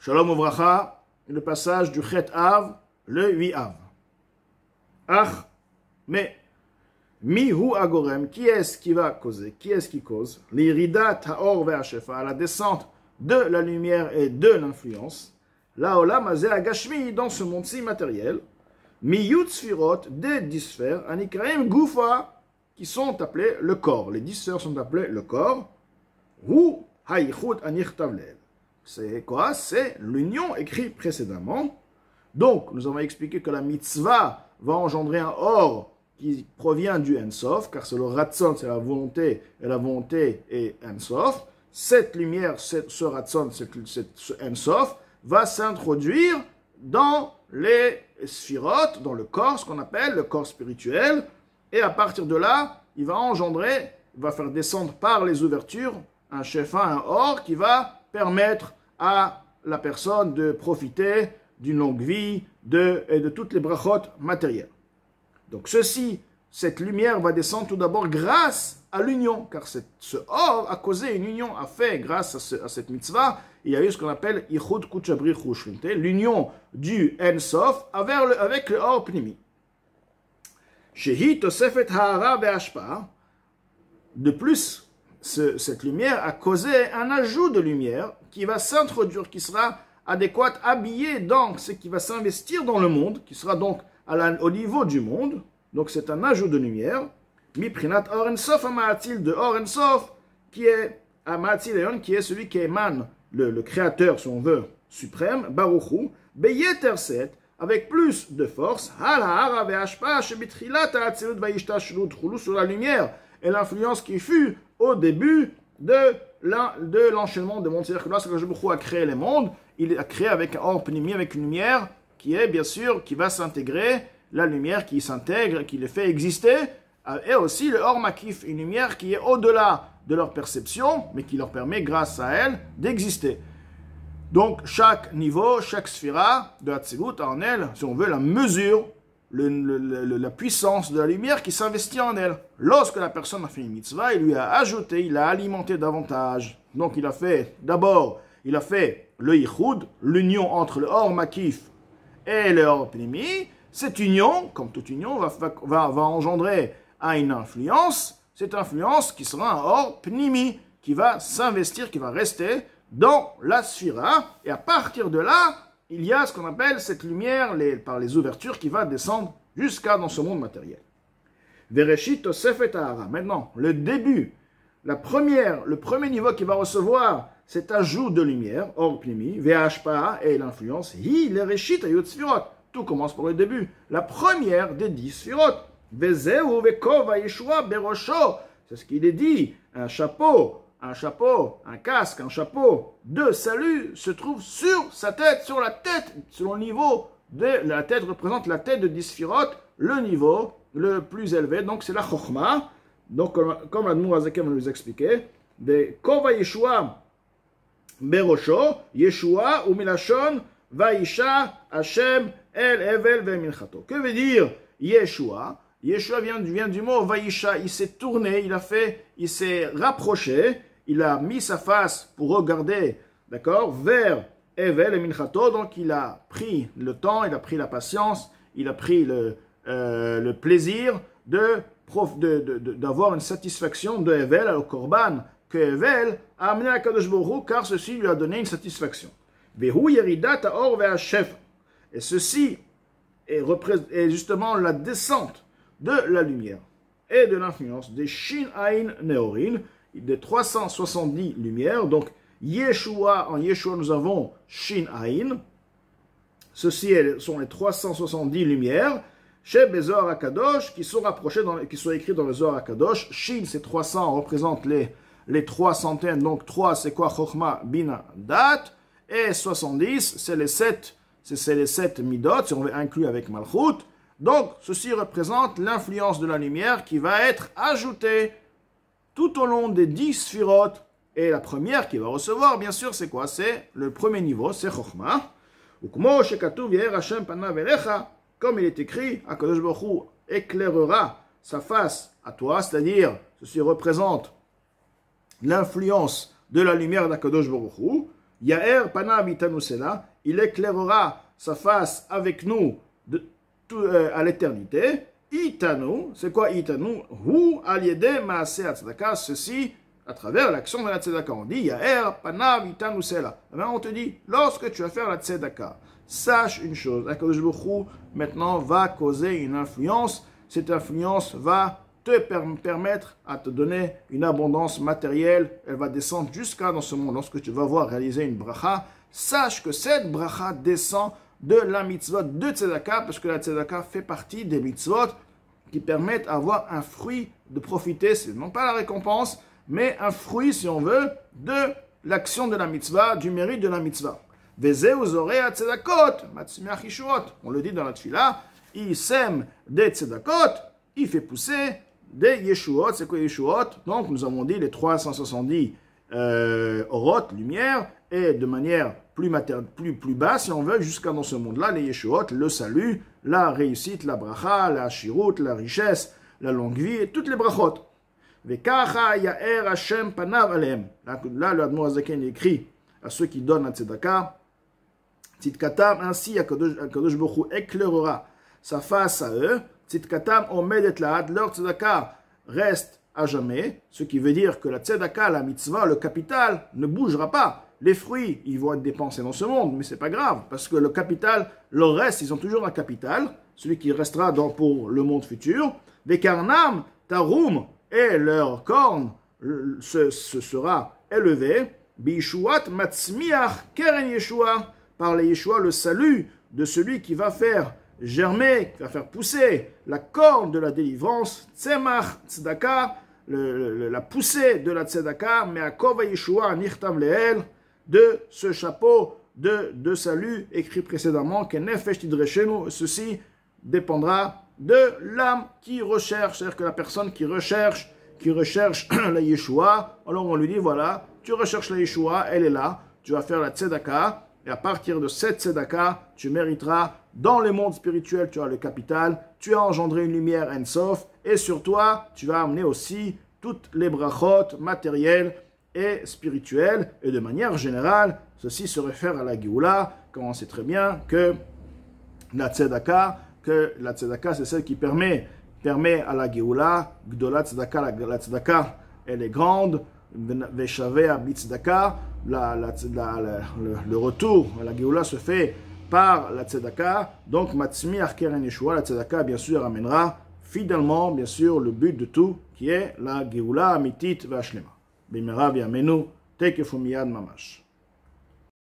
Shalom Uvracha, le passage du Chet Av, le 8 Av. Ach, mais, Mihu Agorem, qui est-ce qui va causer? Qui est-ce qui cause? L'irida Taor Ve'ashefa, la descente de la lumière et de l'influence. La Olam Azeh Agashmi, dans ce monde-ci matériel. Miyut Sfirot, des 10 sphères, Anikraim Goufa, qui sont appelés le corps. Les 10 sphères sont appelées le corps. Hu Haïchut Anich Tavlel. C'est quoi? C'est l'union écrite précédemment. Donc, nous avons expliqué que la mitzvah va engendrer un or qui provient du Ensof, car c'est le Ratzon, c'est la volonté, et la volonté est Ensof. Cette lumière, ce Ratzon, ce Ensof, va s'introduire dans les sphirotes, dans le corps, ce qu'on appelle le corps spirituel, et à partir de là, il va engendrer, il va faire descendre par les ouvertures un shefa, un or, qui va permettre à la personne de profiter d'une longue vie et de toutes les brachot matérielles. Donc cette lumière va descendre tout d'abord grâce à l'union, car ce or a causé une union, a fait grâce à cette mitzvah, il y a eu ce qu'on appelle Ichud Kuchabri Chushvinte, l'union du Ensof avec le or pnimi. Shehi Tosefet Ha'ara Ve'ashpa, de plus, cette lumière a causé un ajout de lumière qui va s'introduire, qui sera adéquat, habillé dans ce qui va s'investir dans le monde, qui sera donc au niveau du monde. Donc c'est un ajout de lumière. Miprinat Or Ensof Amaatil, de Or Ensof, qui est Amaatil Eon, qui est celui qui émane le créateur, si on veut, suprême, Baruchu, Beyeter Set, avec plus de force, Halahara Ve'ashpa, Shebitrilat Ha'atzilut Vayishtashlut, sur la lumière et l'influence qui fut au début de l'enchaînement des mondes. C'est-à-dire que lorsque Baruch a créé les mondes, il a créé avec un or pnimi, avec une lumière qui est bien sûr, qui va s'intégrer, la lumière qui s'intègre, qui les fait exister, et aussi le or makif, une lumière qui est au-delà de leur perception, mais qui leur permet, grâce à elle, d'exister. Donc, chaque niveau, chaque sphira de Hatzilut a en elle, si on veut, la mesure, la puissance de la lumière qui s'investit en elle. Lorsque la personne a fait une mitzvah, il lui a ajouté, il l'a alimenté davantage. Donc, il a fait le yichud, l'union entre le or makif et le or pnimi. Cette union, comme toute union, va engendrer une influence. Cette influence qui sera un or pnimi, qui va s'investir, qui va rester dans la sphira. Et à partir de là, il y a ce qu'on appelle cette lumière par les ouvertures qui va descendre jusqu'à dans ce monde matériel. Vereshit Tosefet Ha'ara. Maintenant, le début, le premier niveau qui va recevoir cet ajout de lumière, or pnimi, Ve'ashpa et l'influence, hi l'ereshit ayut sfirot. Tout commence par le début. La première des 10 sfirot. Vezeu vekova yeshua berosho. C'est ce qu'il est dit. Un chapeau, un casque, un chapeau de salut se trouve sur sa tête, sur la tête, sur le niveau de la tête représente la tête de 10 sfirot, le niveau le plus élevé. Donc c'est la chokhma. Donc comme l'Admour Azaken va nous expliquer, de kova yeshua berosho, yeshua ou milashon vaisha Hashem el evel ve'minchato. Que veut dire Yeshua? Yeshua vient du mot vaisha. Il s'est tourné, il s'est rapproché, il a mis sa face pour regarder, d'accord, vers evel et minchato. Donc il a pris le temps, il a pris la patience, il a pris le plaisir d'avoir une satisfaction de evel au korban que evel a amené à Kadosh Baruch Hu, car ceci lui a donné une satisfaction. Vehu yeridat ha'or ve'ashef. Et ceci est justement la descente de la lumière et de l'influence des Shin Ain Neorin, des 370 lumières. Donc, Yeshua, en Yeshua, nous avons Shin Ain. Ceci sont les 370 lumières. Chez Bezor HaKadosh, qui sont écrites dans le Zohar HaKadosh. Shin, c'est 300, représente les 3 centaines. Donc, 3, c'est quoi? Chokhmah, Bina, Dat. Et 70, c'est les 7 midot, si on veut inclure avec Malchut. Donc, ceci représente l'influence de la lumière qui va être ajoutée tout au long des 10 sphirot. Et la première qui va recevoir, bien sûr, c'est quoi? C'est le premier niveau, c'est Chokhmah. Comme il est écrit, HaKadosh Baruch Hu éclairera sa face à toi, c'est-à-dire, ceci représente l'influence de la lumière d'HaKadosh Baruch Hu. Yaer panav itanu sela, il éclairera sa face avec nous à l'éternité. Itanu, c'est quoi itanu? Hu aliede maase tzedaka, ceci à travers l'action de la tzedaka. On dit Yaer panav itanu sela. On te dit, lorsque tu vas faire la tzedaka, sache une chose, Akadosh Baruch Hu maintenant va causer une influence. Cette influence va te permettre à te donner une abondance matérielle. Elle va descendre jusqu'à dans ce monde. Lorsque tu vas voir réaliser une bracha, sache que cette bracha descend de la mitzvot de tzedaka, parce que la tzedaka fait partie des mitzvot qui permettent d'avoir un fruit, de profiter, c'est non pas la récompense, mais un fruit, si on veut, de l'action de la mitzvah, du mérite de la mitzvah. On le dit dans la tefila, il sème des tzedakot, il fait pousser des yeshuot. C'est quoi yeshuot? Donc nous avons dit les 370 orot, lumière, et de manière plus basse, si on veut, jusqu'à dans ce monde-là, les yeshuot, le salut, la réussite, la bracha, la shirut, la richesse, la longue vie, et toutes les brachot. Vekacha yaer Hashem panav alem. Là, le Admor Hazaken écrit à ceux qui donnent la tzedaka, Tzidkatam, ainsi Akadosh Baruch Hu éclairera sa face à eux. Tzidkatam omedet laad, leur tzedaka reste à jamais, ce qui veut dire que la tzedaka, la mitzvah, le capital ne bougera pas. Les fruits, ils vont être dépensés dans ce monde, mais c'est pas grave, parce que le capital, leur reste, ils ont toujours un capital, celui qui restera pour le monde futur. Vekarnam, tarum, et leur corne se sera élevé. Bishuat matzmiach keren Yeshua, par les Yeshua, le salut de celui qui va faire germer, qui va faire pousser la corne de la délivrance, tzemach tzedaka, la poussée de la tzedaka, me'akova Yeshua nirtam leel, de ce chapeau de salut écrit précédemment, kenefesh tidreshenu, ceci dépendra de l'âme qui recherche, c'est-à-dire que la personne qui recherche la Yeshua, alors on lui dit voilà, tu recherches la Yeshua, elle est là, tu vas faire la tzedaka, et à partir de cette tzedaka, tu mériteras, dans le monde spirituel, tu as le capital, tu as engendré une lumière en-sof, et sur toi, tu vas amener aussi toutes les brachot matérielles et spirituelles, et de manière générale, ceci se réfère à la Géoula, comme on sait très bien que la tzedaka, c'est celle qui permet à la Géoula, Gdola tzedaka, la tzedaka, elle est grande, Veshavea bitzedaka, le retour à la Géoula se fait par la tzedaka, donc Matzmi Arkeren Yeshua, la tzedaka bien sûr amènera fidèlement, bien sûr, le but de tout, qui est la Géoula Amitit Vashlema. Bimera Viamenu, Tekefu Miyad Mamash.